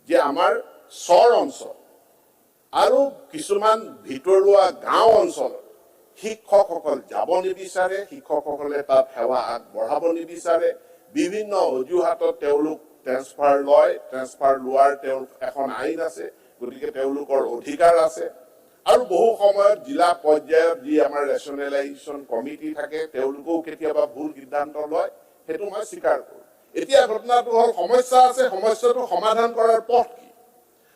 যে আমাৰ চৰ অঞ্চল আৰু কিছুমান ভিতৰুৱা গাঁও অঞ্চলত শিক্ষকসকল যাব নিবিচাৰে, শিক্ষকসকলে তাত সেৱা আগবঢ়াব নিবিচাৰে, বিভিন্ন অজুহাতত তেওঁলোক ট্ৰেন্সফাৰ লয়, ট্ৰেন্সফাৰ লোৱাৰ তেওঁলোক এখন আইন আছে, গতিকে তেওঁলোকৰ অধিকাৰ আছে। আৰু বহু সময়ত জিলা পৰ্যায়ত যি আমাৰ ৰেচনেলাইজেশ্যন কমিটি থাকে তেওঁলোকেও কেতিয়াবা ভুল সিদ্ধান্ত লয়, সেইটো মই স্বীকাৰ কৰোঁ। এতিয়া ঘটনাটো হ'ল সমস্যা আছে, সমস্যাটো সমাধান কৰাৰ পথ কি?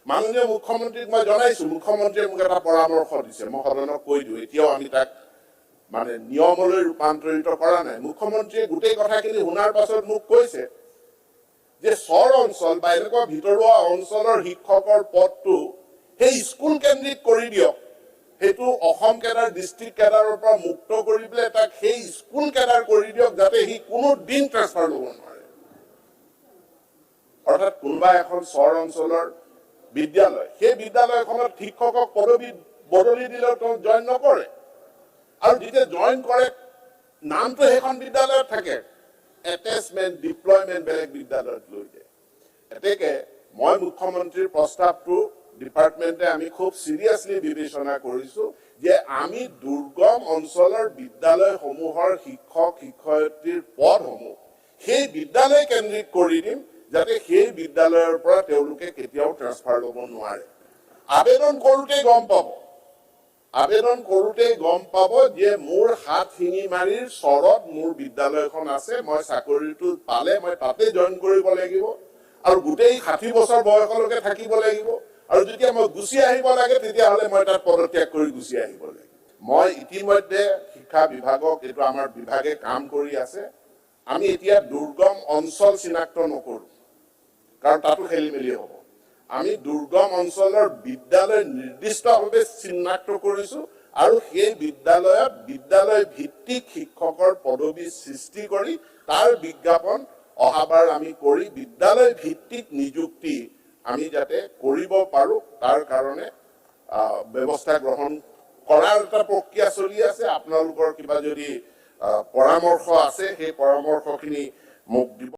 মাননীয় মুখ্যমন্ত্ৰীক মই জনাইছো, মুখ্যমন্ত্ৰীয়ে মোক এটা পৰামৰ্শ দিছে, মই সদনক কৈ দিওঁ, এতিয়াও আমি তাক মানে নিয়মলৈ ৰূপান্তৰিত কৰা নাই। মুখ্যমন্ত্ৰীয়ে গোটেই কথাখিনি শুনাৰ পাছত মোক কৈছে যে চৰ অঞ্চল বা এনেকুৱা ভিতৰুৱা অঞ্চলৰ শিক্ষকৰ পদটো সেই স্কুল কেন্দ্ৰিক কৰি দিয়ক, সেইটো অসম কেডাৰ ডিষ্ট্ৰিক্ট কেডাৰৰ পৰা মুক্ত কৰি পেলাই তাক সেই স্কুল কেডাৰ কৰি দিয়ক, যাতে সি কোনো দিন ট্ৰেন্সফাৰ ল'ব নোৱাৰে। অৰ্থাৎ কোনোবা এখন চৰ অঞ্চলৰ বিদ্যালয়, সেই বিদ্যালয়খনত শিক্ষকক পদবী বদলি দিলেও তেওঁ জইন নকৰে, আৰু যেতিয়া জইন কৰে নামটো সেইখন বিদ্যালয়ত থাকে, এটেচমেণ্ট ডিপ্লয়মেণ্ট বেলেগ বিদ্যালয়ত লৈ যায়। এতেকে মই মুখ্যমন্ত্ৰীৰ প্ৰস্তাৱটো ডিপাৰ্টমেণ্টে আমি খুব চিৰিয়াছলি বিবেচনা কৰিছো যে আমি দুৰ্গম অঞ্চলৰ বিদ্যালয়সমূহৰ শিক্ষক শিক্ষয়িত্ৰীৰ পদসমূহ সেই বিদ্যালয় কেন্দ্ৰিক কৰি দিম, যাতে সেই বিদ্যালয়ৰ পৰা তেওঁলোকে কেতিয়াও ট্ৰেন্সফাৰ ল'ব নোৱাৰে। আবেদন কৰোঁতেই গম পাব যে মোৰ হাত শিঙিমাৰীৰ চৰত মোৰ বিদ্যালয়খন আছে, মই চাকৰিটো পালে মই তাতে জইন কৰিব লাগিব, আৰু গোটেই 60 বছৰ বয়সলৈকে থাকিব লাগিব, আৰু যেতিয়া মই গুচি আহিব লাগে তেতিয়াহ'লে মই তাত পদত্যাগ কৰি গুচি আহিব লাগিব। মই ইতিমধ্যে শিক্ষা বিভাগক, এইটো আমাৰ বিভাগে কাম কৰি আছে, আমি এতিয়া দুৰ্গম অঞ্চল চিনাক্ত নকৰোঁ, কাৰণ তাতো খেলি মেলি হ'ব। আমি দুৰ্গম অঞ্চলৰ বিদ্যালয় নিৰ্দিষ্টভাৱে চিনাক্ত কৰিছো, আৰু সেই বিদ্যালয়ত বিদ্যালয় ভিত্তিক শিক্ষকৰ পদবী সৃষ্টি কৰি তাৰ বিজ্ঞাপন অহাবাৰ আমি কৰি বিদ্যালয় ভিত্তিক নিযুক্তি আমি যাতে কৰিব পাৰোঁ তাৰ কাৰণে ব্যৱস্থা গ্ৰহণ কৰাৰ এটা প্ৰক্ৰিয়া চলি আছে। আপোনালোকৰ কিবা যদি পৰামৰ্শ আছে সেই পৰামৰ্শখিনি মোক দিব।